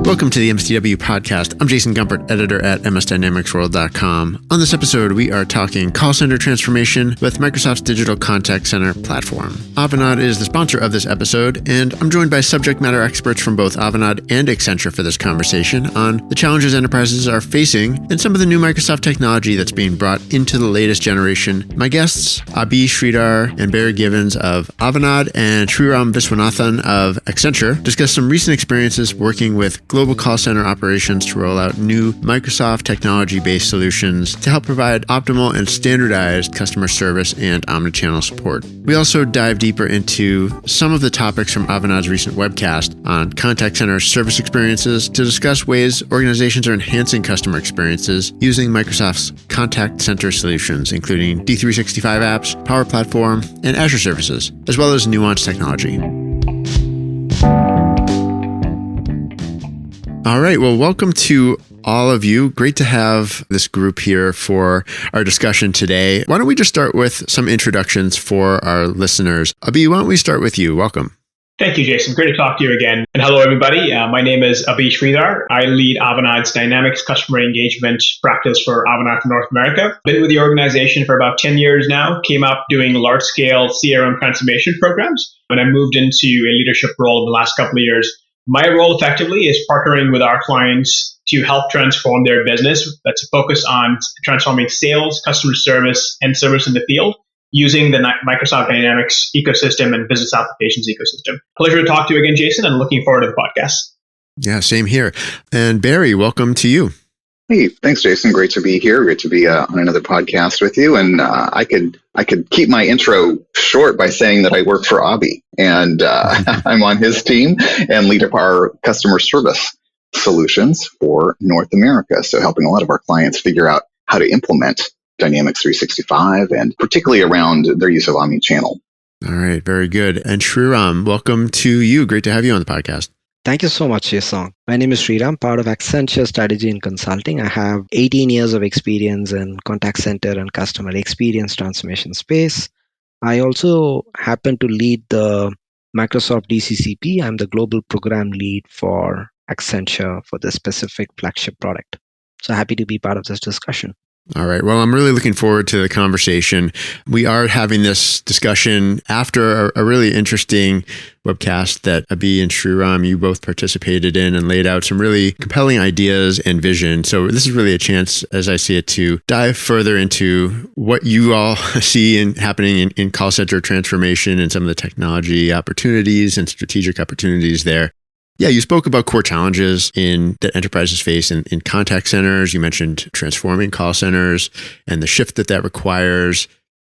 Welcome to the MSDW podcast. I'm Jason Gumpert, editor at msdynamicsworld.com. On this episode, we are talking call center transformation with Microsoft's digital contact center platform. Avanade is the sponsor of this episode, and I'm joined by subject matter experts from both Avanade and Accenture for this conversation on the challenges enterprises are facing and some of the new Microsoft technology that's being brought into the latest generation. My guests, Abhi Sridhar and Barry Givens of Avanade and Sriram Viswanathan of Accenture, discuss some recent experiences working with global call center operations to roll out new Microsoft technology-based solutions to help provide optimal and standardized customer service and omnichannel support. We also dive deeper into some of the topics from Avanade's recent webcast on contact center service experiences to discuss ways organizations are enhancing customer experiences using Microsoft's contact center solutions, including D365 apps, Power Platform, and Azure services, as well as nuanced technology. All right. Well, welcome to all of you. Great to have this group here for our discussion today. Why don't we just start with some introductions for our listeners? Abhi, why don't we start with you? Welcome. Thank you, Jason. Great to talk to you again. And hello, everybody. My name is Abhi Sridhar. I lead Avanade's Dynamics Customer Engagement practice for Avanade North America. Been with the organization for about 10 years now. Came up doing large-scale CRM transformation programs. When I moved into a leadership role in the last couple of years, my role effectively is partnering with our clients to help transform their business. That's a focus on transforming sales, customer service, and service in the field using the Microsoft Dynamics ecosystem and business applications ecosystem. Pleasure to talk to you again, Jason, and looking forward to the podcast. Yeah, same here. And Barry, welcome to you. Hey, thanks, Jason. Great to be here. Great to be on another podcast with you. And I could keep my intro short by saying that I work for Abhi, and I'm on his team and lead up our customer service solutions for North America. So helping a lot of our clients figure out how to implement Dynamics 365 and particularly around their use of omnichannel. All right, very good. And Sriram, welcome to you. Great to have you on the podcast. Thank you so much, Jason. My name is Sriram, part of Accenture Strategy and Consulting. I have 18 years of experience in contact center and customer experience transformation space. I also happen to lead the Microsoft DCCP. I'm the global program lead for Accenture for the specific flagship product. So happy to be part of this discussion. All right. Well, I'm really looking forward to the conversation. We are having this discussion after a really interesting webcast that Abhi and Sriram, you both participated in and laid out some really compelling ideas and vision. So this is really a chance, as I see it, to dive further into what you all see happening in call center transformation and some of the technology opportunities and strategic opportunities there. Yeah, you spoke about core challenges that enterprises face in contact centers. You mentioned transforming call centers and the shift that requires.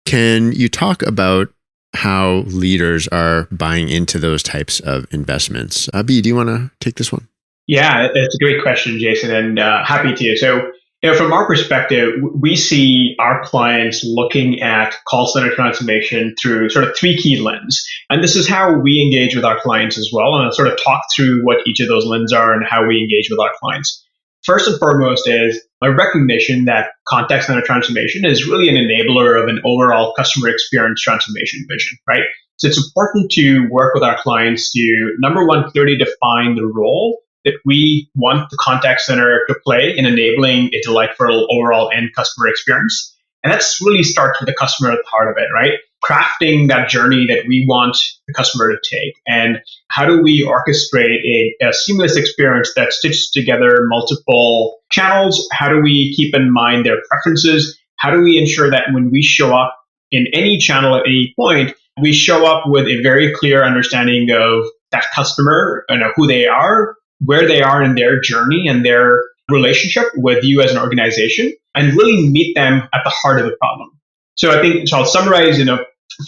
Can you talk about how leaders are buying into those types of investments? Abhi, do you want to take this one? Yeah, it's a great question, Jason, and happy to. So, from our perspective, we see our clients looking at call center transformation through sort of three key lenses. And this is how we engage with our clients as well. And I'll sort of talk through what each of those lenses are and how we engage with our clients. First and foremost is a recognition that contact center transformation is really an enabler of an overall customer experience transformation vision, right? So it's important to work with our clients to, number one, clearly define the role that we want the contact center to play in enabling a delightful overall end customer experience. And that's really starts with the customer at the heart of it, right? Crafting that journey that we want the customer to take. And how do we orchestrate a seamless experience that stitches together multiple channels? How do we keep in mind their preferences? How do we ensure that when we show up in any channel at any point, we show up with a very clear understanding of that customer, who they are, where they are in their journey and their relationship with you as an organization, and really meet them at the heart of the problem. So I'll summarize,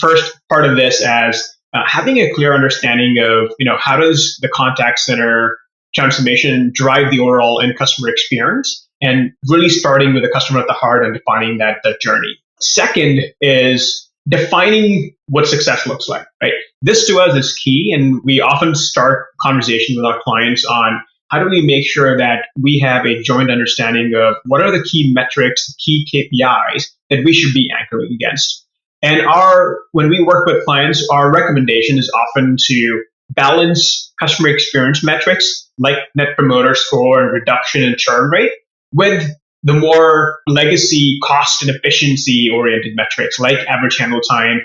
first part of this as having a clear understanding of, how does the contact center transformation drive the overall end customer experience, and really starting with the customer at the heart and defining that journey. Second is defining what success looks like, right? This to us is key, and we often start conversations with our clients on how do we make sure that we have a joint understanding of what are the key metrics, the key KPIs that we should be anchoring against. And when we work with clients, our recommendation is often to balance customer experience metrics like Net Promoter Score and reduction in churn rate with the more legacy cost and efficiency oriented metrics like average handle time,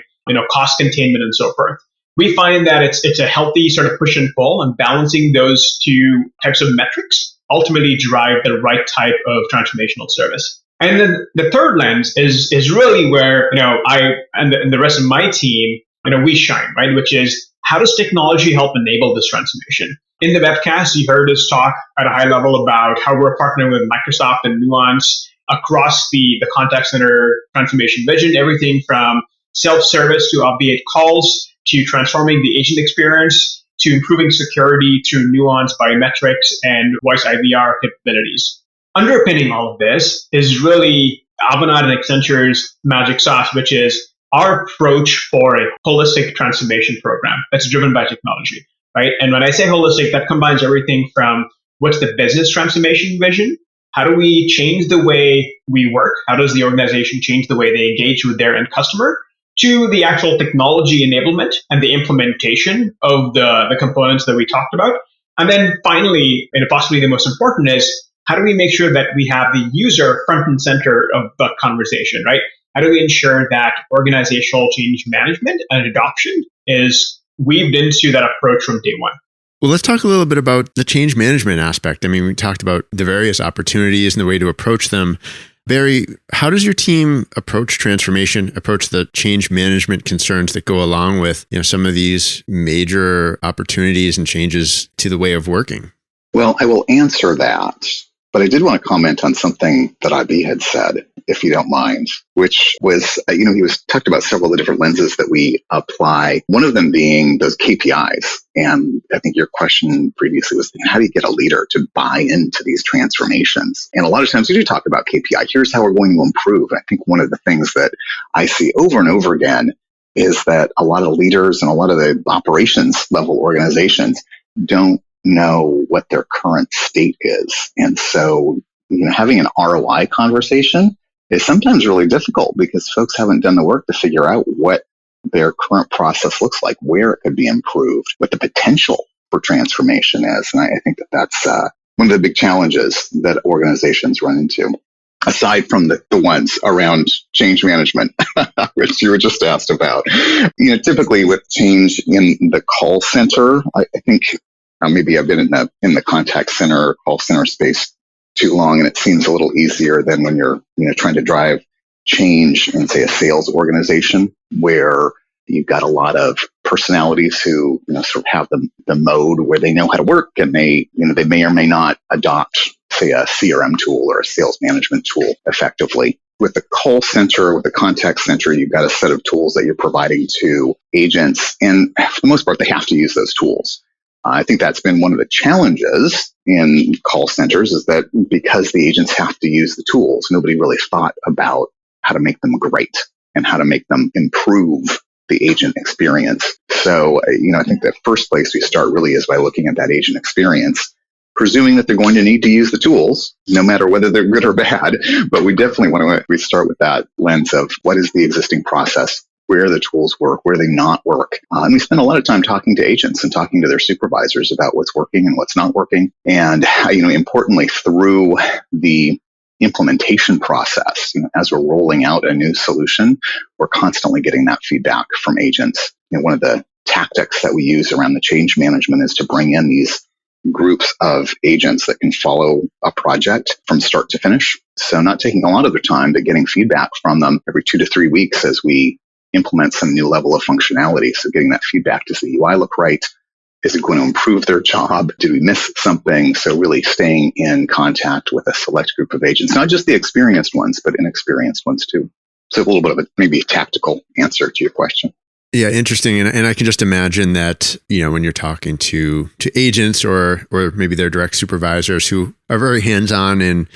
cost containment and so forth. We find that it's a healthy sort of push and pull, and balancing those two types of metrics ultimately drive the right type of transformational service. And then the third lens is really where I and the rest of my team we shine, right? Which is, how does technology help enable this transformation? In the webcast, you heard us talk at a high level about how we're partnering with Microsoft and Nuance across the contact center transformation vision, everything from self-service to obviate calls, to transforming the agent experience, to improving security through Nuance biometrics and voice IVR capabilities. Underpinning all of this is really Avanade and Accenture's magic sauce, which is our approach for a holistic transformation program that's driven by technology, right? And when I say holistic, that combines everything from what's the business transformation vision? How do we change the way we work? How does the organization change the way they engage with their end customer? To the actual technology enablement and the implementation of the components that we talked about. And then finally, and possibly the most important, is how do we make sure that we have the user front and center of the conversation, right? How do we ensure that organizational change management and adoption is weaved into that approach from day one? Well, let's talk a little bit about the change management aspect. I mean, we talked about the various opportunities and the way to approach them. Barry, how does your team approach transformation, approach the change management concerns that go along with some of these major opportunities and changes to the way of working? Well, I will answer that, but I did want to comment on something that Abhi had said, if you don't mind, which was, he was talked about several of the different lenses that we apply, one of them being those KPIs. And I think your question previously was, how do you get a leader to buy into these transformations? And a lot of times we do talk about KPI. Here's how we're going to improve. I think one of the things that I see over and over again is that a lot of leaders and a lot of the operations level organizations don't know what their current state is. And so, having an ROI conversation is sometimes really difficult because folks haven't done the work to figure out what their current process looks like, where it could be improved, what the potential for transformation is. And I think that that's one of the big challenges that organizations run into, aside from the ones around change management, which you were just asked about. Typically with change in the call center, I think maybe I've been in the contact center, call center space too long, and it seems a little easier than when you're trying to drive change in, say, a sales organization where you've got a lot of personalities who sort of have the mode where they know how to work, and they may or may not adopt, say, a CRM tool or a sales management tool effectively. With the call center, with the contact center, you've got a set of tools that you're providing to agents, and for the most part, they have to use those tools. I think that's been one of the challenges in call centers, is that because the agents have to use the tools, nobody really thought about how to make them great and how to make them improve the agent experience. So, I think the first place we start really is by looking at that agent experience, presuming that they're going to need to use the tools, no matter whether they're good or bad. But we definitely we start with that lens of what is the existing process, where the tools work, where they not work. And we spend a lot of time talking to agents and talking to their supervisors about what's working and what's not working. And, importantly, through the implementation process, as we're rolling out a new solution, we're constantly getting that feedback from agents. One of the tactics that we use around the change management is to bring in these groups of agents that can follow a project from start to finish. So not taking a lot of their time, but getting feedback from them every 2 to 3 weeks as we implement some new level of functionality. So getting that feedback, does the UI look right? Is it going to improve their job? Did we miss something? So really staying in contact with a select group of agents, not just the experienced ones, but inexperienced ones too. So a little bit of maybe a tactical answer to your question. Yeah, interesting. And I can just imagine that, when you're talking to agents or maybe their direct supervisors who are very hands-on in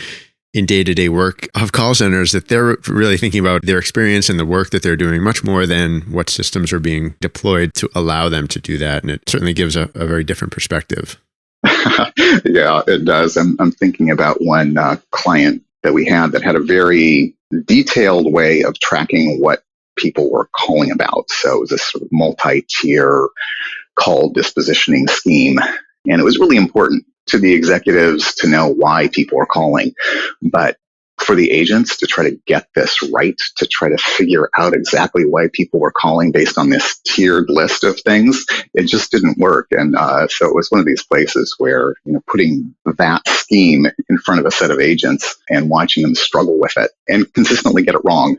day-to-day work of call centers, that they're really thinking about their experience and the work that they're doing much more than what systems are being deployed to allow them to do that. And it certainly gives a very different perspective. Yeah, it does. I'm thinking about one client that we had that had a very detailed way of tracking what people were calling about. So it was this sort of multi-tier call dispositioning scheme. And it was really important to the executives to know why people were calling. But for the agents to try to get this right, to try to figure out exactly why people were calling based on this tiered list of things, it just didn't work. And so it was one of these places where, putting that scheme in front of a set of agents and watching them struggle with it and consistently get it wrong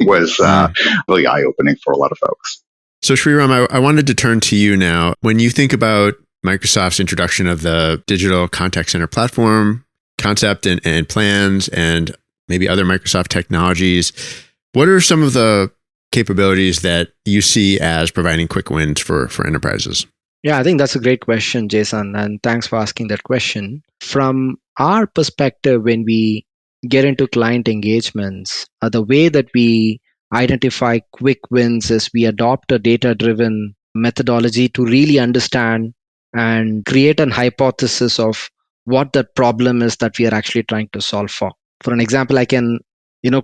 was really eye-opening for a lot of folks. So Sriram, I wanted to turn to you now. When you think about Microsoft's introduction of the digital contact center platform concept and plans and maybe other Microsoft technologies, what are some of the capabilities that you see as providing quick wins for enterprises? Yeah, I think that's a great question, Jason, and thanks for asking that question. From our perspective, when we get into client engagements, the way that we identify quick wins is we adopt a data-driven methodology to really understand and create an hypothesis of what the problem is that we are actually trying to solve for. For an example, I can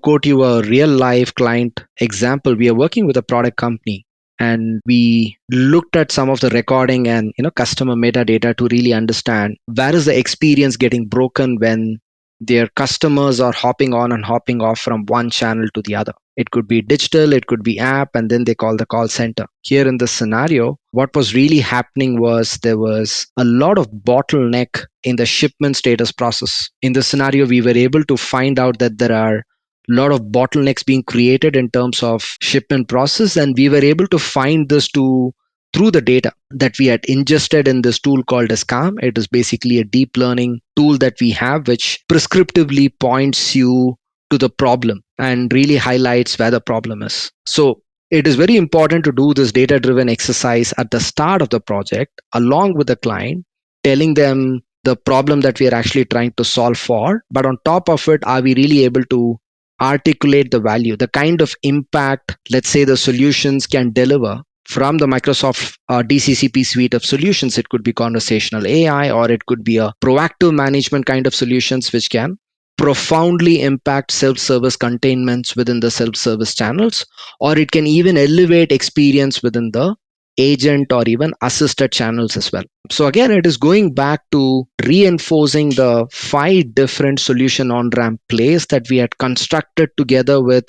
quote you a real life client example. We are working with a product company and we looked at some of the recording and customer metadata to really understand where is the experience getting broken when their customers are hopping on and hopping off from one channel to the other. It could be digital, it could be app, and then they call the call center. Here in this scenario, what was really happening was there was a lot of bottleneck in the shipment status process. In this scenario, we were able to find out that there are a lot of bottlenecks being created in terms of shipment process, and we were able to find this through the data that we had ingested in this tool called as Calm. It is basically a deep learning tool that we have, which prescriptively points you to the problem and really highlights where the problem is. So it is very important to do this data-driven exercise at the start of the project, along with the client, telling them the problem that we are actually trying to solve for. But on top of it, are we really able to articulate the value, the kind of impact, let's say, the solutions can deliver from the Microsoft DCCP suite of solutions? It could be conversational AI, or it could be a proactive management kind of solutions, which can profoundly impact self-service containments within the self-service channels, or it can even elevate experience within the agent or even assisted channels as well. So again, it is going back to reinforcing the 5 different solution on-ramp plays that we had constructed together with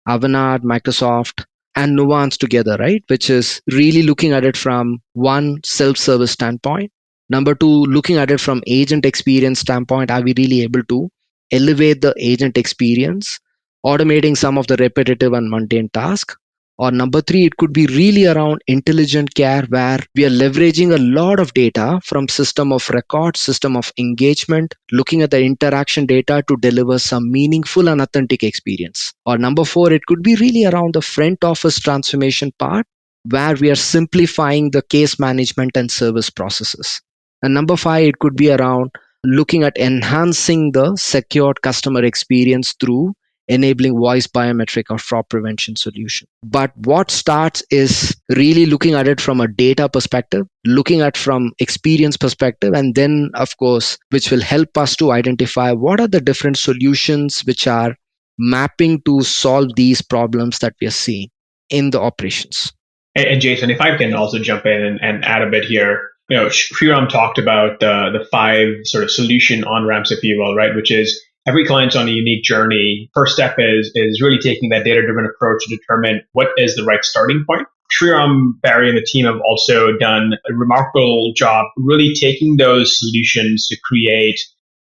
Avanade, Microsoft, and Nuance together, right? Which is really looking at it from one, self-service standpoint. Number 2, looking at it from agent experience standpoint. Are we really able to elevate the agent experience, automating some of the repetitive and mundane tasks? Or number 3, it could be really around intelligent care, where we are leveraging a lot of data from system of record, system of engagement, looking at the interaction data to deliver some meaningful and authentic experience. Or number 4, it could be really around the front office transformation part, where we are simplifying the case management and service processes. And number 5, it could be around looking at enhancing the secured customer experience through enabling voice biometric or fraud prevention solution. But what starts is really looking at it from a data perspective, looking at from experience perspective, and then of course, which will help us to identify what are the different solutions which are mapping to solve these problems that we are seeing in the operations. And Jason, if I can also jump in and add a bit here. Sriram talked about the 5 sort of solution on-ramps, if you will, right? Which is every client's on a unique journey. First step is really taking that data-driven approach to determine what is the right starting point. Sriram, Barry, and the team have also done a remarkable job really taking those solutions to create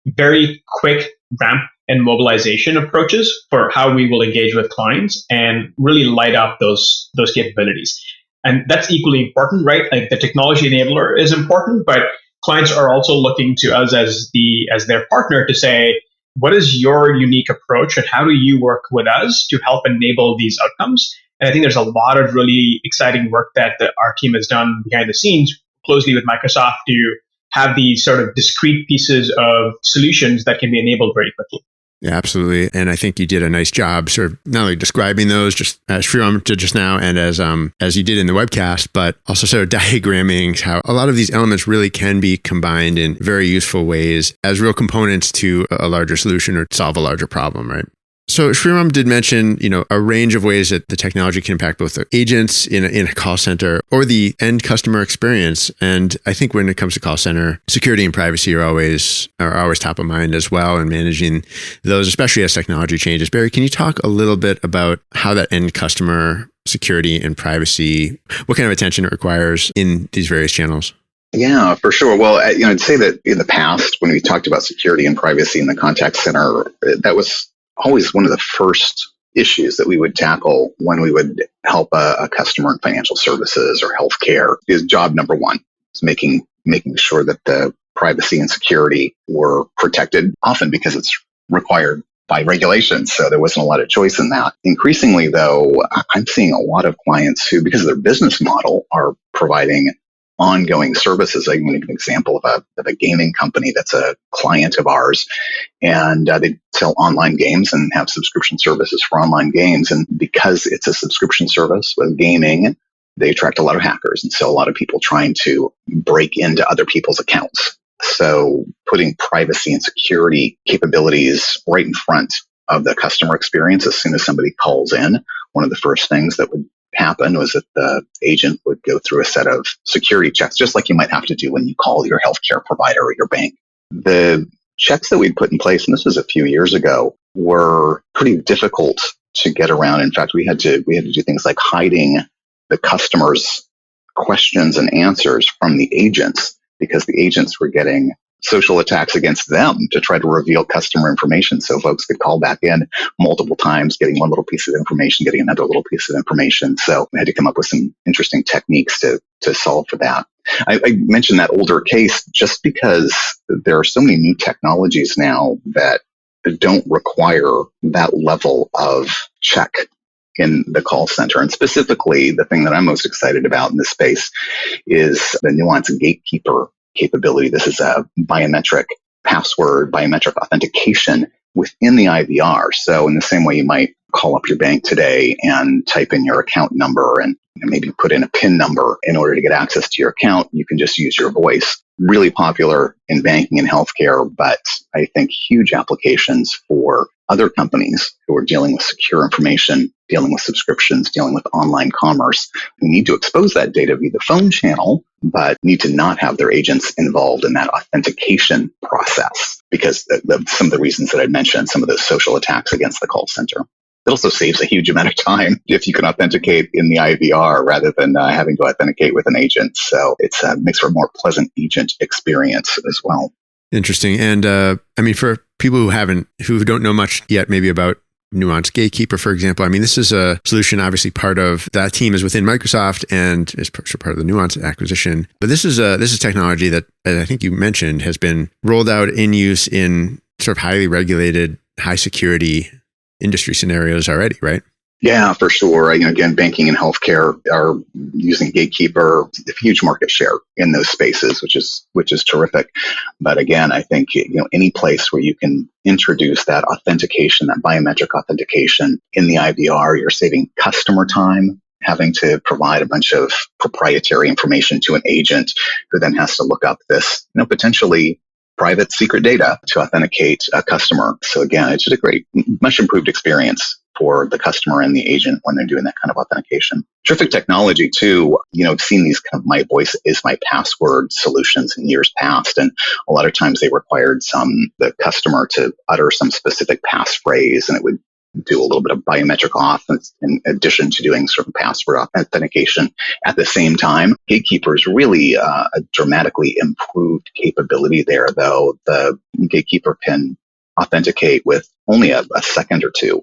very quick ramp and mobilization approaches for how we will engage with clients and really light up those capabilities. And that's equally important, right? Like the technology enabler is important, but clients are also looking to us as their partner to say, what is your unique approach and how do you work with us to help enable these outcomes? And I think there's a lot of really exciting work that our team has done behind the scenes closely with Microsoft to have these sort of discrete pieces of solutions that can be enabled very quickly. Yeah, absolutely. And I think you did a nice job sort of not only describing those just as Sriram did just now and as you did in the webcast, but also sort of diagramming how a lot of these elements really can be combined in very useful ways as real components to a larger solution or solve a larger problem, right? So Sriram did mention, a range of ways that the technology can impact both the agents in a call center or the end customer experience. And I think when it comes to call center, security and privacy are always top of mind as well, and managing those, especially as technology changes. Barry, can you talk a little bit about how that end customer security and privacy, what kind of attention it requires in these various channels? Yeah, for sure. Well, I'd say that in the past, when we talked about security and privacy in the contact center, that was always one of the first issues that we would tackle when we would help a customer in financial services or healthcare. Is job number one is making sure that the privacy and security were protected, often because it's required by regulations. So there wasn't a lot of choice in that. Increasingly, though, I'm seeing a lot of clients who, because of their business model, are providing ongoing services. I can give an example of a gaming company that's a client of ours, and they sell online games and have subscription services for online games. And because it's a subscription service with gaming, they attract a lot of hackers. And so a lot of people trying to break into other people's accounts. So putting privacy and security capabilities right in front of the customer experience as soon as somebody calls in, one of the first things that would happen was that the agent would go through a set of security checks, just like you might have to do when you call your healthcare provider or your bank. The checks that we'd put in place, and this was a few years ago, were pretty difficult to get around. In fact, we had to do things like hiding the customer's questions and answers from the agents, because the agents were getting social attacks against them to try to reveal customer information. So folks could call back in multiple times, getting one little piece of information, getting another little piece of information. So we had to come up with some interesting techniques to solve for that. I mentioned that older case just because there are so many new technologies now that don't require that level of check in the call center. And specifically, the thing that I'm most excited about in this space is the Nuance Gatekeeper capability. This is a biometric password, biometric authentication within the IVR. So in the same way you might call up your bank today and type in your account number and maybe put in a PIN number in order to get access to your account, you can just use your voice. Really popular in banking and healthcare, but I think huge applications for other companies who are dealing with secure information, dealing with subscriptions, dealing with online commerce, who need to expose that data via the phone channel, but need to not have their agents involved in that authentication process because of some of the reasons that I mentioned, some of those social attacks against the call center. It also saves a huge amount of time if you can authenticate in the IVR rather than having to authenticate with an agent. So it makes for a more pleasant agent experience as well. Interesting. And for people who don't know much yet, maybe about Nuance Gatekeeper, for example, this is a solution, obviously part of that team is within Microsoft and is part of the Nuance acquisition. But this is technology that, as I think you mentioned, has been rolled out in use in sort of highly regulated, high security industry scenarios already, right? Yeah, for sure. Again, banking and healthcare are using Gatekeeper, a huge market share in those spaces, which is terrific. But again, I think any place where you can introduce that authentication, that biometric authentication in the IVR, you're saving customer time, having to provide a bunch of proprietary information to an agent who then has to look up this, potentially private secret data to authenticate a customer. So again, it's just a great, much improved experience for the customer and the agent when they're doing that kind of authentication. Terrific technology too. I've seen these kind of my voice is my password solutions in years past. And a lot of times they required the customer to utter some specific passphrase, and it would do a little bit of biometric auth in addition to doing sort of password authentication at the same time. Gatekeeper is really a dramatically improved capability there, though. The Gatekeeper can authenticate with only a second or two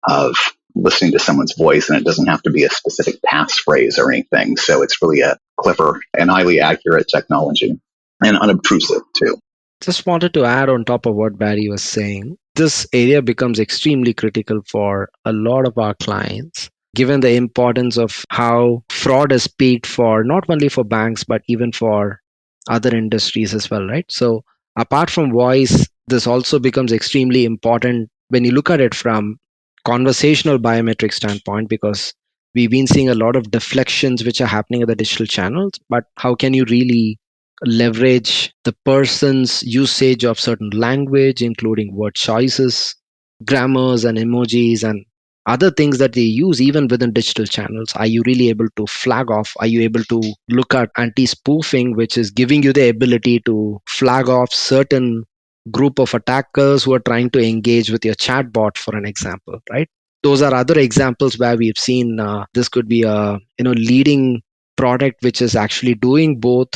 of listening to someone's voice, and it doesn't have to be a specific passphrase or anything. So it's really a clever and highly accurate technology and unobtrusive too. Just wanted to add on top of what Barry was saying. This area becomes extremely critical for a lot of our clients, given the importance of how fraud is paid for, not only for banks, but even for other industries as well, right? So apart from voice, this also becomes extremely important when you look at it from conversational biometric standpoint, because we've been seeing a lot of deflections which are happening at the digital channels, but how can you really leverage the person's usage of certain language, including word choices, grammars and emojis and other things that they use even within digital channels? Are you really able to flag off? Are you able to look at anti-spoofing, which is giving you the ability to flag off certain group of attackers who are trying to engage with your chatbot, for an example, right? Those are other examples where we've seen this could be a leading product which is actually doing both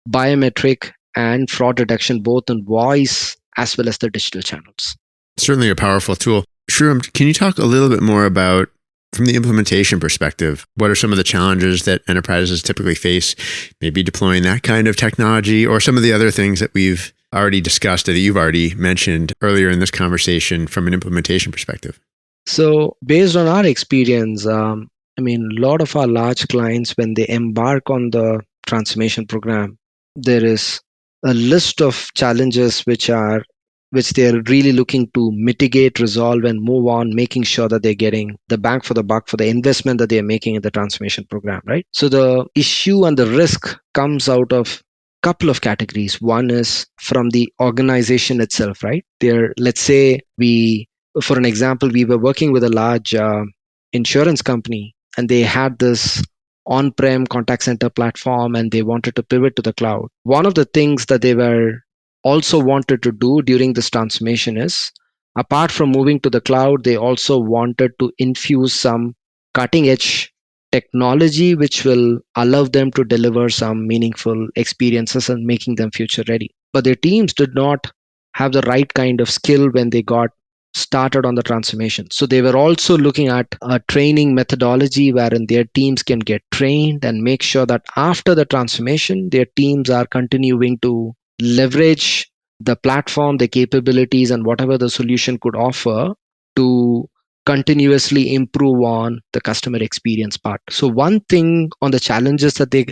biometric and fraud detection, both in voice as well as the digital channels. Certainly a powerful tool. Shriram, can you talk a little bit more about, from the implementation perspective, what are some of the challenges that enterprises typically face, maybe deploying that kind of technology, or some of the other things that we've already discussed that you've already mentioned earlier in this conversation from an implementation perspective? So, based on our experience, a lot of our large clients, when they embark on the transformation program, there is a list of challenges which they're really looking to mitigate, resolve, and move on, making sure that they're getting the bang for the buck for the investment that they're making in the transformation program, right? So the issue and the risk comes out of couple of categories. One is from the organization itself, right? Let's say for an example, we were working with a large insurance company, and they had this on-prem contact center platform, and they wanted to pivot to the cloud. One of the things that they were also wanted to do during this transformation is, apart from moving to the cloud, they also wanted to infuse some cutting edge technology which will allow them to deliver some meaningful experiences and making them future ready. But their teams did not have the right kind of skill when they got started on the transformation. So they were also looking at a training methodology wherein their teams can get trained and make sure that after the transformation, their teams are continuing to leverage the platform, the capabilities, and whatever the solution could offer to continuously improve on the customer experience part. So, one thing on the challenges that they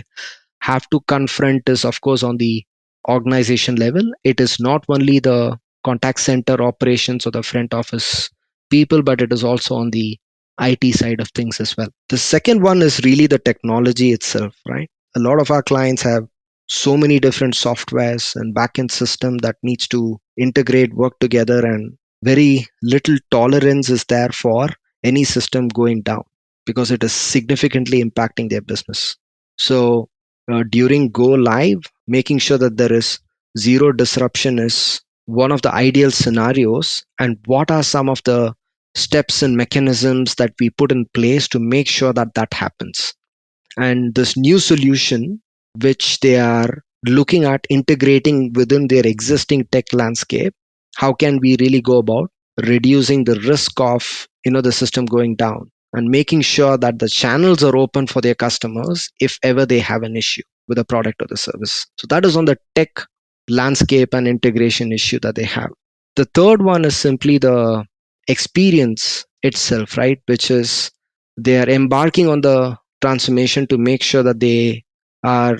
have to confront is, of course, on the organization level. It is not only the contact center operations or the front office people, but it is also on the IT side of things as well. The second one is really the technology itself, right? A lot of our clients have so many different softwares and backend system that needs to integrate, work together, and very little tolerance is there for any system going down because it is significantly impacting their business. So during go live, making sure that there is zero disruption is one of the ideal scenarios. And what are some of the steps and mechanisms that we put in place to make sure that that happens? And this new solution, which they are looking at integrating within their existing tech landscape, how can we really go about reducing the risk of the system going down and making sure that the channels are open for their customers if ever they have an issue with a product or the service? So that is on the tech landscape and integration issue that they have. The third one is simply the experience itself, right? Which is they are embarking on the transformation to make sure that they are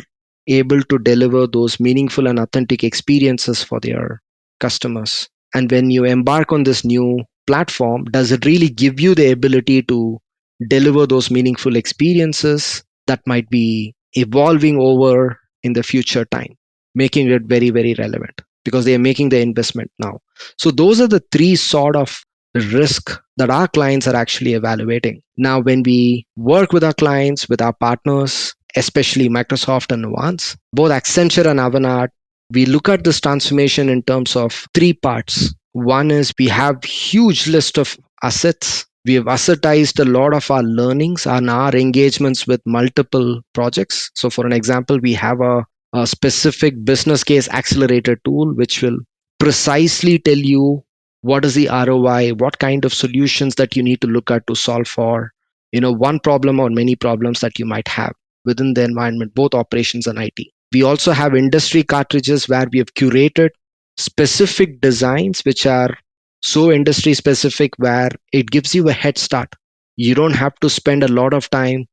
able to deliver those meaningful and authentic experiences for their customers. And when you embark on this new platform, does it really give you the ability to deliver those meaningful experiences that might be evolving over in the future time, making it very, very relevant because they are making the investment now. So those are the three sort of risk that our clients are actually evaluating. Now, when we work with our clients, with our partners, especially Microsoft and Nuance, both Accenture and Avanade, we look at this transformation in terms of three parts. One is we have huge list of assets. We have assetized a lot of our learnings and our engagements with multiple projects. So for an example, we have a specific business case accelerator tool, which will precisely tell you what is the ROI, what kind of solutions that you need to look at to solve for, one problem or many problems that you might have within the environment, both operations and IT. We also have industry cartridges where we have curated specific designs which are so industry specific where it gives you a head start. You don't have to spend a lot of time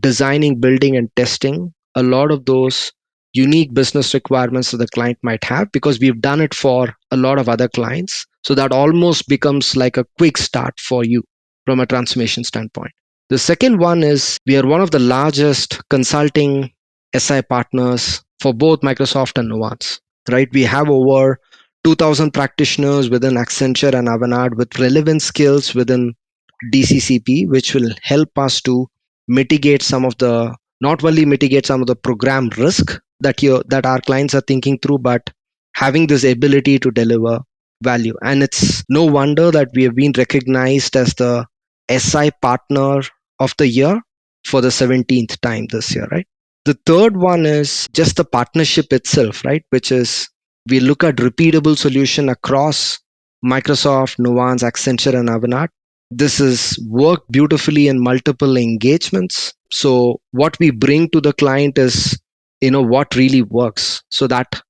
designing, building, and testing a lot of those unique business requirements that the client might have because we've done it for a lot of other clients. So that almost becomes like a quick start for you from a transformation standpoint. The second one is we are one of the largest consulting SI partners for both Microsoft and Nuance, right? We have over 2,000 practitioners within Accenture and Avanade with relevant skills within DCCP, which will help us to mitigate some of the, not only mitigate some of the program risk that our clients are thinking through, but having this ability to deliver value. And it's no wonder that we have been recognized as the SI Partner of the Year for the 17th time this year, right? The third one is just the partnership itself, right? Which is we look at repeatable solution across Microsoft, Nuance, Accenture, and Avanade. This is worked beautifully in multiple engagements. So what we bring to the client is, what really works. So that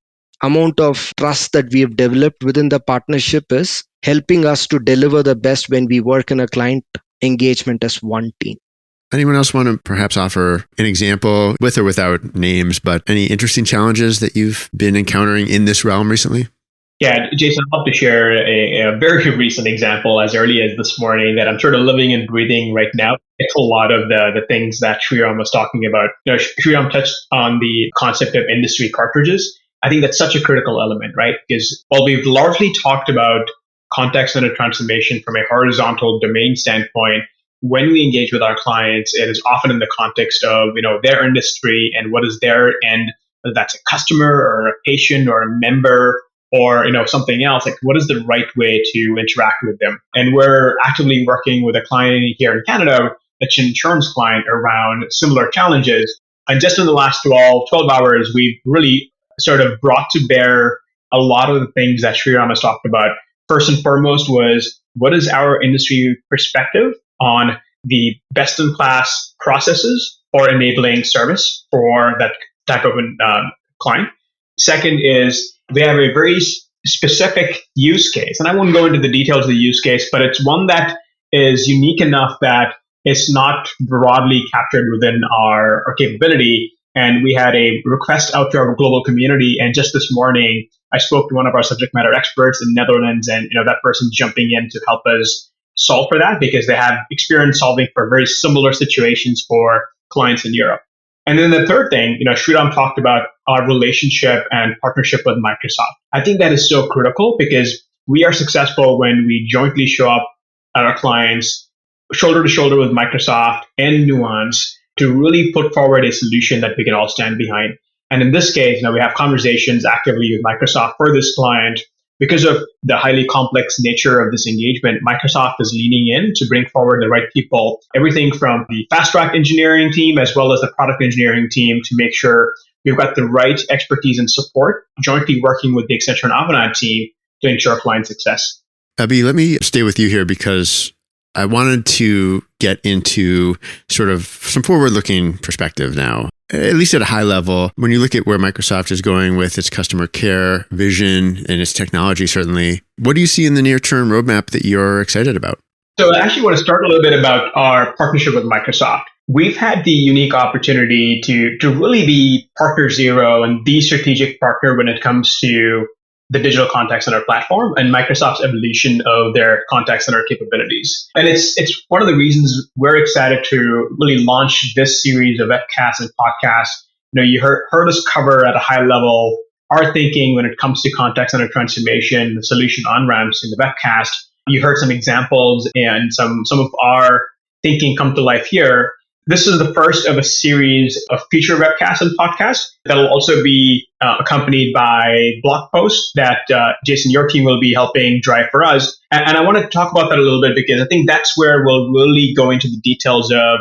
amount of trust that we have developed within the partnership is helping us to deliver the best when we work in a client engagement as one team. Anyone else want to perhaps offer an example with or without names, but any interesting challenges that you've been encountering in this realm recently? Yeah, Jason, I'd love to share a very recent example as early as this morning that I'm sort of living and breathing right now. It's a lot of the things that Sriram was talking about. Sriram touched on the concept of industry cartridges. I think that's such a critical element, right? Because while we've largely talked about contact center transformation from a horizontal domain standpoint, when we engage with our clients, it is often in the context of their industry and what is their end, whether that's a customer or a patient or a member or something else. Like, what is the right way to interact with them? And we're actively working with a client here in Canada, that's an insurance client, around similar challenges. And just in the last 12 hours, we've really sort of brought to bear a lot of the things that Sriram has talked about. First and foremost was, what is our industry perspective on the best-in-class processes for enabling service for that type of client? Second is, they have a very specific use case. And I won't go into the details of the use case, but it's one that is unique enough that it's not broadly captured within our capability. And we had a request out to our global community. And just this morning, I spoke to one of our subject matter experts in the Netherlands, and that person jumping in to help us solve for that, because they have experience solving for very similar situations for clients in Europe. And then the third thing, Sriram talked about our relationship and partnership with Microsoft. I think that is so critical, because we are successful when we jointly show up at our clients shoulder to shoulder with Microsoft and Nuance to really put forward a solution that we can all stand behind. And in this case, we have conversations actively with Microsoft for this client. Because of the highly complex nature of this engagement, Microsoft is leaning in to bring forward the right people, everything from the fast track engineering team as well as the product engineering team, to make sure we've got the right expertise and support, jointly working with the Accenture and Avanade team to ensure client success. Abhi, let me stay with you here, because I wanted to get into sort of some forward-looking perspective now, at least at a high level. When you look at where Microsoft is going with its customer care vision and its technology, certainly, what do you see in the near-term roadmap that you're excited about? So I actually want to start a little bit about our partnership with Microsoft. We've had the unique opportunity to really be partner zero and the strategic partner when it comes to the digital contact center platform and Microsoft's evolution of their contact center capabilities. And it's one of the reasons we're excited to really launch this series of webcasts and podcasts. You heard us cover at a high level our thinking when it comes to contact center transformation, the solution on-ramps in the webcast. You heard some examples and some of our thinking come to life here. This is the first of a series of feature webcasts and podcasts that will also be accompanied by blog posts that Jason, your team will be helping drive for us. And I want to talk about that a little bit, because I think that's where we'll really go into the details of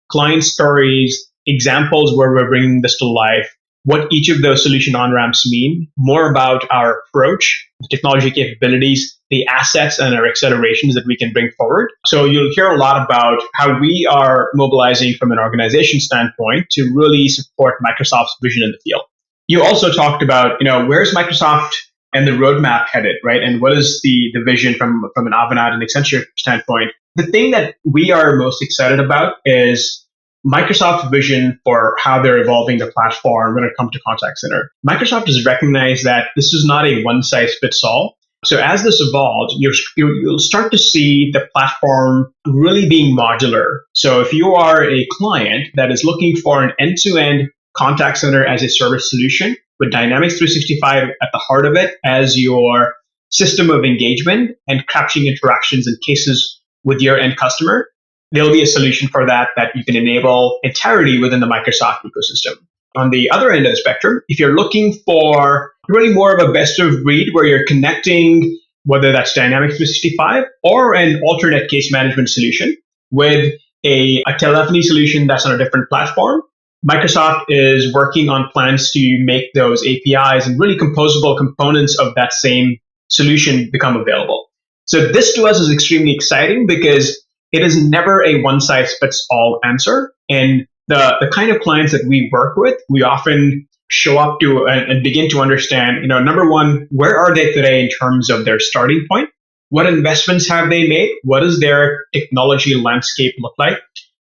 client stories, examples where we're bringing this to life, what each of those solution on-ramps mean, more about our approach, the technology capabilities, the assets, and our accelerations that we can bring forward. So you'll hear a lot about how we are mobilizing from an organization standpoint to really support Microsoft's vision in the field. You also talked about, where's Microsoft and the roadmap headed, right? And what is the vision from an Avanade and Accenture standpoint? The thing that we are most excited about is Microsoft's vision for how they're evolving the platform when it comes to contact center. Microsoft has recognized that this is not a one-size-fits-all. So as this evolves, you'll start to see the platform really being modular. So if you are a client that is looking for an end-to-end contact center as a service solution with Dynamics 365 at the heart of it as your system of engagement and capturing interactions and cases with your end customer, there'll be a solution for that you can enable entirely within the Microsoft ecosystem. On the other end of the spectrum, if you're looking for really more of a best of breed where you're connecting, whether that's Dynamics 365 or an alternate case management solution with a telephony solution that's on a different platform, Microsoft is working on plans to make those APIs and really composable components of that same solution become available. So this to us is extremely exciting because it is never a one-size-fits-all answer. And the kind of clients that we work with, we often show up to and begin to understand, number one, where are they today in terms of their starting point? What investments have they made? What does their technology landscape look like?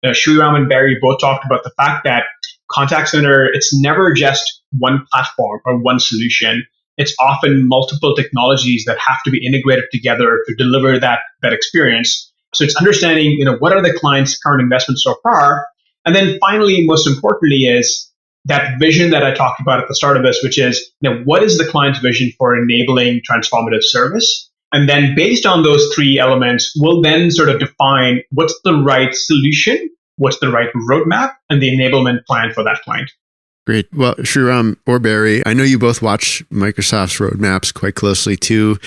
Sriram and Barry both talked about the fact that contact center, it's never just one platform or one solution. It's often multiple technologies that have to be integrated together to deliver that experience. So it's understanding, what are the client's current investments so far? And then finally, most importantly, is that vision that I talked about at the start of this, which is, what is the client's vision for enabling transformative service? And then based on those three elements, we'll then sort of define what's the right solution, what's the right roadmap, and the enablement plan for that client. Great. Well, Sriram or Barry, I know you both watch Microsoft's roadmaps quite closely too.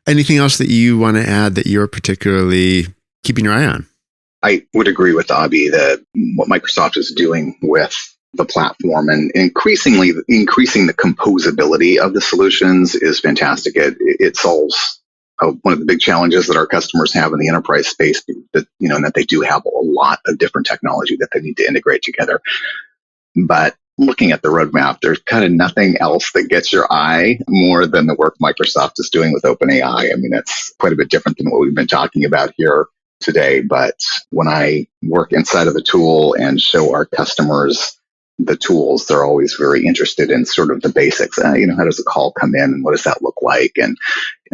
Anything else that you want to add that you're particularly keeping your eye on? I would agree with Abhi that what Microsoft is doing with the platform and increasing the composability of the solutions is fantastic. It solves one of the big challenges that our customers have in the enterprise space, that and that they do have a lot of different technology that they need to integrate together. But looking at the roadmap, there's kind of nothing else that gets your eye more than the work Microsoft is doing with OpenAI. I mean, it's quite a bit different than what we've been talking about here today. But when I work inside of the tool and show our customers the tools, they're always very interested in sort of the basics. How does a call come in and what does that look like? And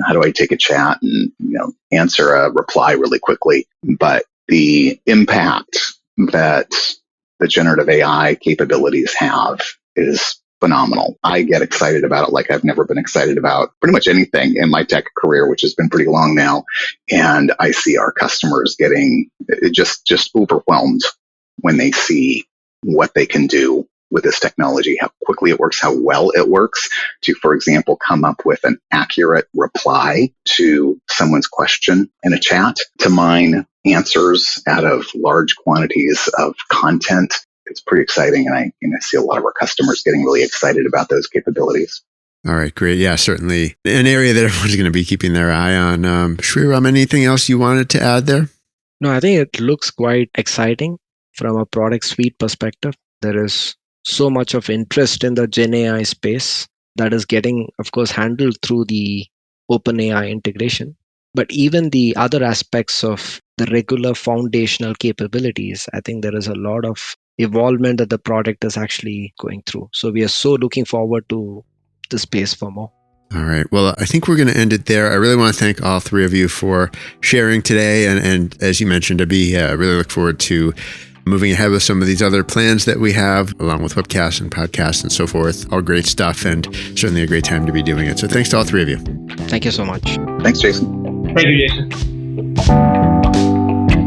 how do I take a chat and, answer a reply really quickly? But the impact that the generative AI capabilities have is phenomenal. I get excited about it like I've never been excited about pretty much anything in my tech career, which has been pretty long now. And I see our customers getting just overwhelmed when they see what they can do with this technology, how quickly it works, how well it works to, for example, come up with an accurate reply to someone's question in a chat, to mine answers out of large quantities of content. It's pretty exciting. And I see a lot of our customers getting really excited about those capabilities. All right, great. Yeah, certainly an area that everyone's going to be keeping their eye on. Sriram, anything else you wanted to add there? No, I think it looks quite exciting from a product suite perspective. There is so much of interest in the Gen AI space that is getting, of course, handled through the OpenAI integration. But even the other aspects of the regular foundational capabilities, I think there is a lot of evolvement that the product is actually going through. So we are so looking forward to the space for more. All right. Well, I think we're going to end it there. I really want to thank all three of you for sharing today. And as you mentioned, Abhi, I really look forward to moving ahead with some of these other plans that we have, along with webcasts and podcasts and so forth. All great stuff, and certainly a great time to be doing it. So thanks to all three of you. Thank you so much. Thanks, Jason. Thank you, Jason.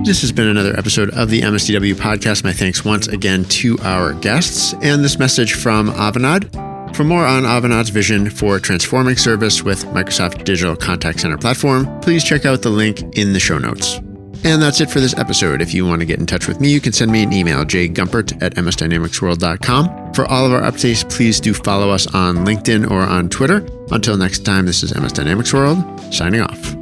This has been another episode of the MSDW podcast. My thanks once again to our guests and this message from Avanade. For more on Avanade's vision for transforming service with Microsoft Digital Contact Center Platform, please check out the link in the show notes. And that's it for this episode. If you want to get in touch with me, you can send me an email, jgumpert@msdynamicsworld.com. For all of our updates, please do follow us on LinkedIn or on Twitter. Until next time, this is MS Dynamics World, signing off.